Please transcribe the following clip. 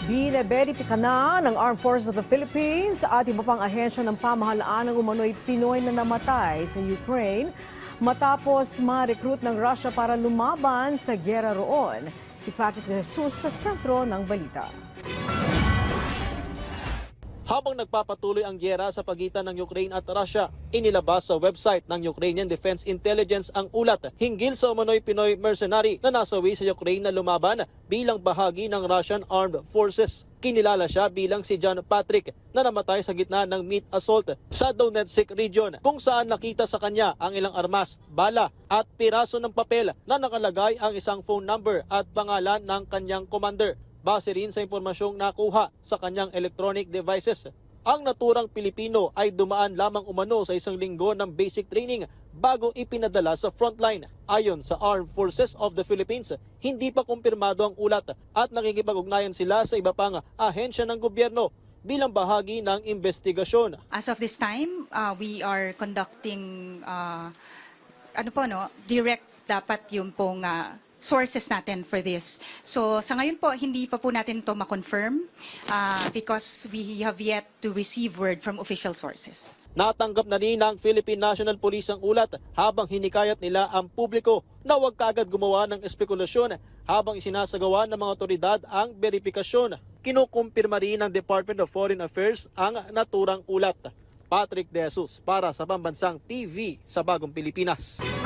Binaberipika na ng Armed Forces of the Philippines at iba pang ahensya ng pamahalaan ng umano'y Pinoy na namatay sa Ukraine matapos ma-recruit ng Russia para lumaban sa giyera roon. Si Patrick De Jesus sa sentro ng balita. Habang nagpapatuloy ang giyera sa pagitan ng Ukraine at Russia, inilabas sa website ng Ukrainian Defense Intelligence ang ulat hinggil sa umano'y Pinoy mercenary na nasawi sa Ukraine na lumaban bilang bahagi ng Russian Armed Forces. Kinilala siya bilang si John Patrick na namatay sa gitna ng meat assault sa Donetsk region kung saan nakita sa kanya ang ilang armas, bala at piraso ng papel na nakalagay ang isang phone number at pangalan ng kanyang commander. Base rin sa impormasyong nakuha sa kanyang electronic devices. Ang naturang Pilipino ay dumaan lamang umano sa isang linggo ng basic training bago ipinadala sa frontline. Ayon sa Armed Forces of the Philippines, hindi pa kumpirmado ang ulat at nakikipag-ugnayan sila sa iba pang ahensya ng gobyerno bilang bahagi ng investigasyon. As of this time, we are conducting direct dapat yung pong sources natin for this. So sa ngayon po, hindi pa po natin ito ma-confirm because we have yet to receive word from official sources. Natanggap na rin ng Philippine National Police ang ulat habang hinikayat nila ang publiko na huwag kaagad gumawa ng espekulasyon habang isinasagawa ng mga otoridad ang verifikasyon. Kinukumpirma rin ng Department of Foreign Affairs ang naturang ulat. Patrick De Jesus para sa Pambansang TV sa Bagong Pilipinas.